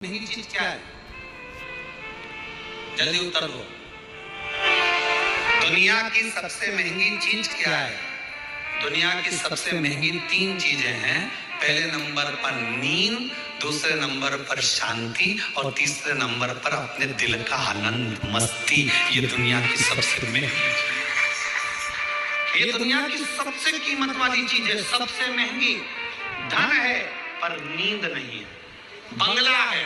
महंगी चीज क्या है? जल्दी उत्तर दो। दुनिया की सबसे महंगी चीज क्या है? दुनिया की सबसे महंगी 3 चीजें हैं। पहले नंबर पर नींद, दूसरे नंबर पर शांति और तीसरे नंबर पर अपने दिल का आनंद, मस्ती। ये दुनिया की सबसे महंगी, ये दुनिया की सबसे कीमत वाली चीज है, सबसे महंगी। धन है पर नींद नहीं है, बंगला है,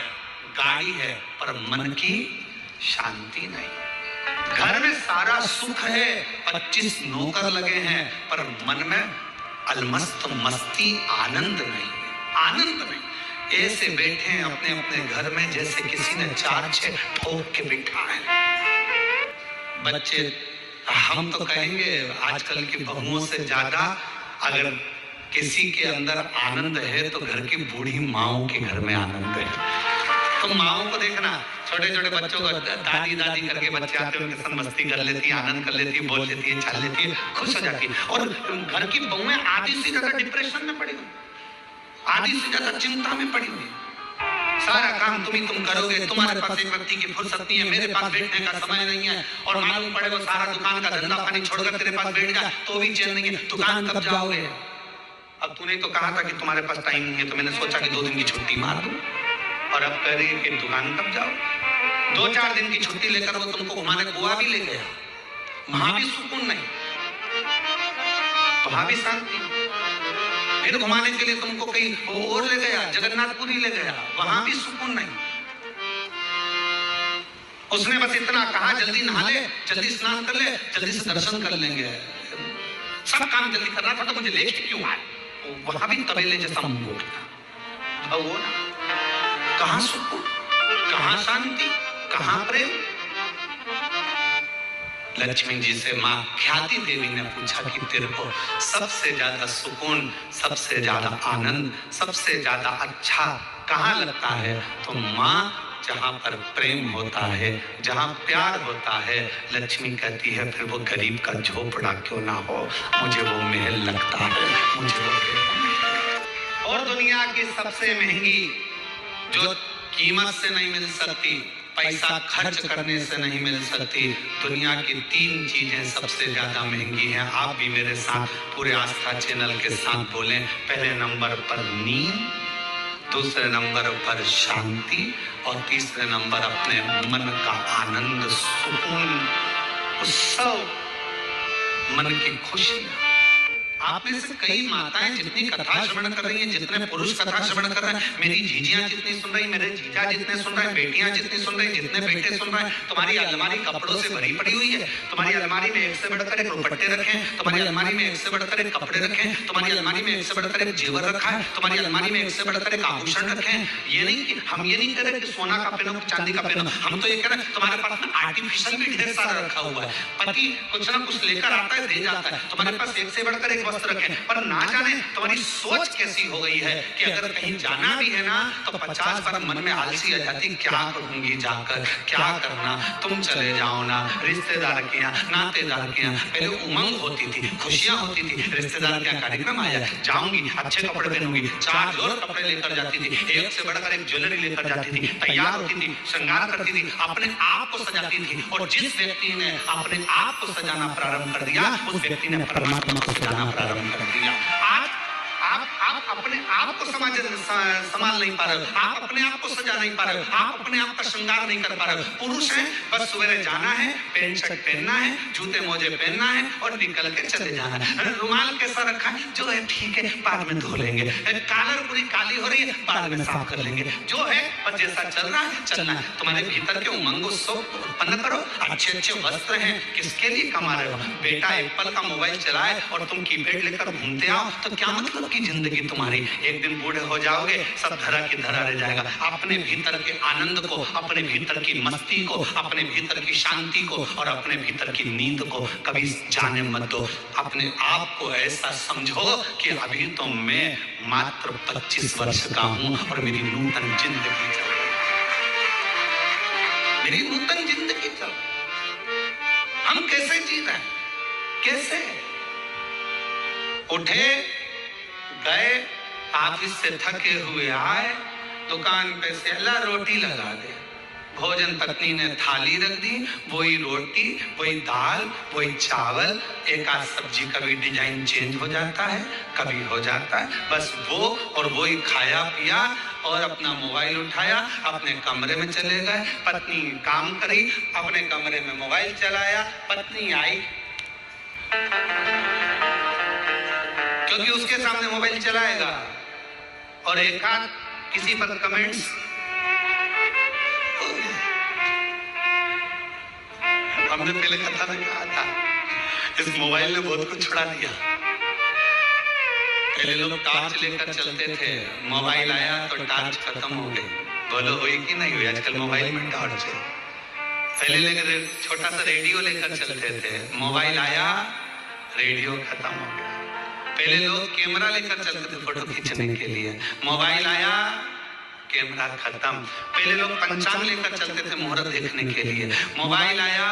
गाड़ी है, पर मन की शांति नहीं। घर में सारा सुख है, 25 नौकर लगे हैं, पर मन में अलमस्त मस्ती, आनंद नहीं, आनंद नहीं। ऐसे बैठे हैं अपने अपने घर में जैसे किसी ने 4-6 ठोक के बिठा है। बच्चे, हम तो कहेंगे आजकल की बहुओं से ज्यादा अगर किसी के अंदर आनंद है तो घर की बूढ़ी माओं के घर में आनंद है। तो माओं को देखना, छोटे छोटे बच्चों को दादी दादी करके बच्चे आते हैं, उनके साथ मस्ती कर लेती है, आनंद कर लेती है, बोल लेती है, चल लेती है, खुश हो जाती है। और घर की बहुएं आधी से ज्यादा डिप्रेशन में पड़ी हुई, आधी से ज्यादा चिंता में पड़ी हुई। सारा काम तुम करोगे, तुम्हारे पास एक व्यक्ति की फुर्सत नहीं है, मेरे पास बैठने का समय नहीं है, और मालूम पड़े वो सारा दुकान का धंधा पानी छोड़कर तेरे पास बैठ गया तो भी चैन नहीं है। दुकान कब जाओगे? अब तूने तो कहा था कि तुम्हारे पास टाइम नहीं है, तो मैंने सोचा कि 2 दिन की छुट्टी मार दूं, और अब कह रही है कि दुकान कब जाओ? 2-4 दिन की छुट्टी लेकर वो तुमको घुमाने गोवा भी ले गया, वहां भी सुकून नहीं, वहां भी शांति। फिर घुमाने के लिए तुमको कहीं और ले गया, जगन्नाथपुरी ले गया, वहां भी सुकून नहीं। उसने बस इतना कहा, जल्दी नहा ले, जल्दी स्नान कर ले, जल्दी से दर्शन कर लेंगे, सब काम जल्दी करना था, तो मुझे लेट क्यों आए? वहां भी तबेले जैसा मन हो गया। अब वो ना, कहां सुकून, कहां शांति, कहां प्रेम? लक्ष्मी जी से मां ख्याति देवी ने पूछा कि तेरे को सबसे ज्यादा सुकून, सबसे ज्यादा आनंद, सबसे ज्यादा अच्छा कहां लगता है? तो मां, जहां पर प्रेम होता है, जहां प्यार होता है, लक्ष्मी कहती है फिर वो गरीब का झोपड़ा क्यों ना हो, मुझे वो महल लगता है, मुझे वो। और दुनिया की सबसे महंगी, जो कीमत से नहीं मिल सकती, पैसा खर्च करने से नहीं मिल सकती, दुनिया की 3 चीजें सबसे ज्यादा महंगी हैं। आप भी मेरे साथ पूरे आस्था चैनल के साथ बोलें। पहले नंबर पर नींद, दूसरे नंबर पर शांति, और तीसरे नंबर अपने मन का आनंद, सुकून, उत्सव, मन की खुशी। आप में से कई माताएं जितनी कथा श्रवण कर रही हैं, जितने पुरुष कथा श्रवण कर रहे हैं, मेरी जीजियां जितनी सुन रही, मेरे जीजा जितने सुन रहे हैं, बेटियां जितनी सुन रही, जितने बेटे सुन रहे हैं, तुम्हारी अलमारी कपड़ों से भरी पड़ी हुई है। तुम्हारी अलमारी में एक से बढ़कर एक दुपट्टे रखे हैं, तुम्हारी अलमारी में एक से बढ़कर एक कपड़े रखे हैं, तुम्हारी अलमारी में एक से बढ़कर एक जेवर रखा है, तुम्हारी अलमारी में एक से बढ़कर एक आभूषण रखे हैं। ये नहीं कि हम ये नहीं कह रहे कि सोना का पहनो, चांदी का पहनो, हम तो ये कह रहे हैं तुम्हारे पास में आर्टिफिशियल भी ढेर सारा रखा हुआ है। पति कुछ ना कुछ लेकर आता है, दे जाता है, तुम्हारे पास एक से बढ़कर एक वस्त्र रखे, पर ना जाने तुम्हारी सोच कैसी हो गई है कि अगर कहीं जाना भी है ना तो 50 बार मन में आलसी आ जाती, क्या करूंगी जाकर, क्या करना? तुम चले जाओ ना, रिश्तेदार के यहाँ, नातेदार के यहाँ। पहले उमंग होती थी, खुशियां होती थी, रिश्तेदार का कार्यक्रम आया, जाऊंगी, अच्छे कपड़े पहनूंगी, 4 जोड़ कपड़े लेकर जाती थी, एक से बढ़कर एक ज्वेलरी लेकर जाती थी, तैयार होती थी, श्रृंगार करती थी, अपने आप को सजाती थी। और जिस व्यक्ति ने अपने आप को सजाना प्रारंभ कर दिया, उस व्यक्ति ने परमात्मा को सजाना प्रारंभ कर दिया। आज आप अपने आप को संभाल नहीं पा रहे हो, आप अपने आप को सजा नहीं पा रहे हो, आप अपने आप का श्रृंगार नहीं कर पा रहे हो। पुरुष हैं, बस सवेरे जाना है, पैंट शर्ट पहनना है, जूते मोजे पहनना है और निकल के चले जाना है। रुमाल कैसा रखा है? जो है ठीक है, बाद में धो लेंगे। कॉलर पूरी काली हो रही है, बाद में साफ कर लेंगे। जो है बस जैसा चल रहा है चलना है। तुम्हारे भीतर के उमंग उत्सव उत्पन्न करो। अच्छे अच्छे वस्त्र हैं, किसके लिए कमा रहे हो? बेटा एप्पल का मोबाइल चलाए और तुम कीपैड लेकर घूमते आओ तो क्या मतलब की जिंदगी तुम्हारी? एक दिन बूढ़े हो जाओगे, सब धरा की धरा रह जाएगा। अपने भीतर के आनंद को, अपने भीतर की मस्ती को, अपने भीतर की शांति को और अपने भीतर की नींद को कभी जाने मत दो। अपने आप को ऐसा समझो कि अभी तो मैं मात्र 25 वर्ष का हूं और मेरी नूतन जिंदगी चल रही है, मेरी नूतन जिंदगी चल रही है। हम कैसे जी रहे हैं? कैसे उठे, गए, ऑफिस से थके हुए आए, दुकान पे से अल्लाह रोटी लगा दे। भोजन पत्नी ने थाली रख दी, वही रोटी, वही दाल, वही चावल, एक आध सब्जी, कभी डिजाइन चेंज हो जाता है, कभी हो जाता है, बस वो और वही खाया पिया और अपना मोबाइल उठाया, अपने कमरे में चले गए। पत्नी काम करी, अपने कमरे में मोबाइल चलाया। पत्नी आई, क्योंकि उसके सामने मोबाइल चलाएगा और एक आध किसी पर कमेंट्स। हमने पहले कथा में कहा था, इस मोबाइल ने बहुत कुछ छुड़ा दिया। पहले लोग टॉर्च लेकर चलते थे, मोबाइल आया तो टॉर्च खत्म हो गई। बोलो हुई कि नहीं हुई? आजकल मोबाइल में टॉर्च है। पहले लेकर छोटा सा रेडियो लेकर चलते थे, मोबाइल आया, रेडियो खत्म हो गया। पहले लोग कैमरा लेकर चलते थे फोटो खींचने के लिए, मोबाइल आया, कैमरा खत्म। पहले लोग पंचांग लेकर चलते थे मुहूर्त देखने के लिए, मोबाइल आया,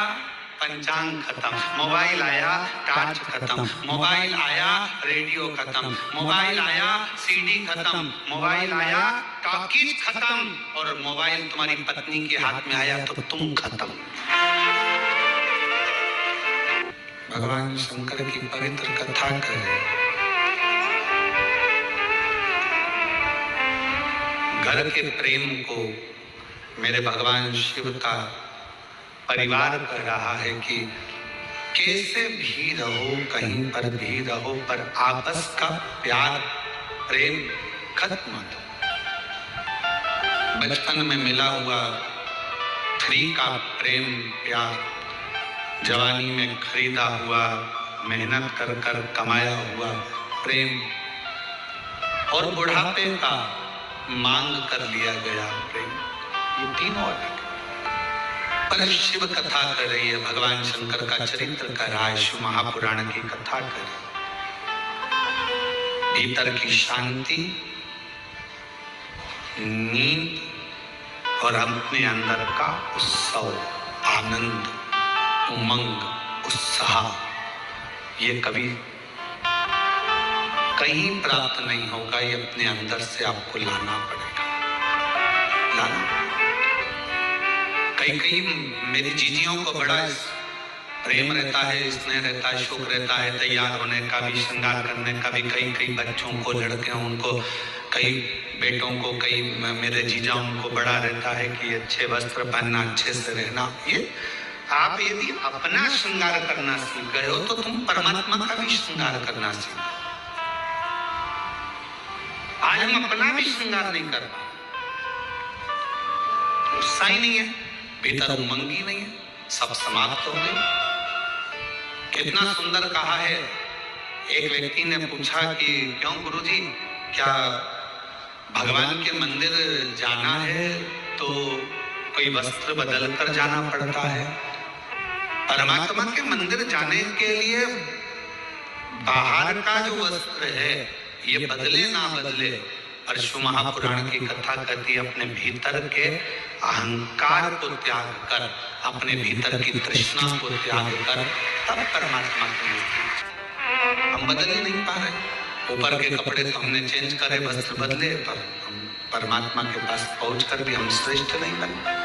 पंचांग खत्म। मोबाइल आया, टॉर्च खत्म। मोबाइल आया, रेडियो खत्म। मोबाइल आया, सीडी खत्म। मोबाइल आया, टॉकीज खत्म। और मोबाइल तुम्हारी पत्नी के हाथ में आया तो तुम खत्म। भगवान शंकर की पवित्र कथा करें। घर के प्रेम को मेरे भगवान शिव का परिवार कर रहा है कि कैसे भी रहो, कहीं पर भी रहो, पर आपस का प्यार प्रेम खत्म मत हो। बचपन में मिला हुआ फ्री का प्रेम प्यार, जवानी में खरीदा हुआ, मेहनत कर कर कमाया हुआ प्रेम, और बुढ़ापे का मांग कर लिया गया प्रेम, ये तीनों अलग। पर शिव कथा कर रही है, भगवान शंकर का चरित्र कर रहा है, शिव महापुराण की कथा कर रही है। भीतर की शांति, नींद और अपने अंदर का उत्सव, आनंद, उमंग, उत्साह, ये कभी कहीं प्राप्त नहीं होगा। ये अपने अंदर से आपको लाना पड़ेगा, लाना। कई मेरी जीजियों को बड़ा प्रेम रहता है, स्नेह रहता है, शौक रहता है तैयार होने का भी, श्रृंगार करने का भी। कई बच्चों को, लड़के उनको, कई बेटों को, कई मेरे जीजाओं को बड़ा रहता है कि अच्छे वस्त्र पहनना, अच्छे से रहना। ये आप यदि अपना श्रृंगार करना सीख गए हो तो तुम परमात्मा का भी श्रृंगार करना सीख। आज हम अपना भी श्रृंगार नहीं कर पा, उत्साह ही नहीं है, भीतर उमंग ही नहीं है, सब समाप्त हो गए। कितना सुंदर कहा है। एक व्यक्ति ने पूछा कि क्यों गुरुजी, क्या भगवान के मंदिर जाना है तो कोई वस्त्र बदल कर जाना पड़ता है? परमात्मा के मंदिर जाने के लिए बाहर का जो वस्त्र है ये बदले ना बदले, और शिव महापुराण की कथा कहती है अपने भीतर के अहंकार को त्याग कर, अपने भीतर की तृष्णा को त्याग कर, तब परमात्मा की मूर्ति। हम बदल ही नहीं पा रहे। ऊपर के कपड़े तो हमने चेंज करे, वस्त्र बदले, पर हम परमात्मा के पास पहुंच कर भी हम श्रेष्ठ नहीं बन पाए।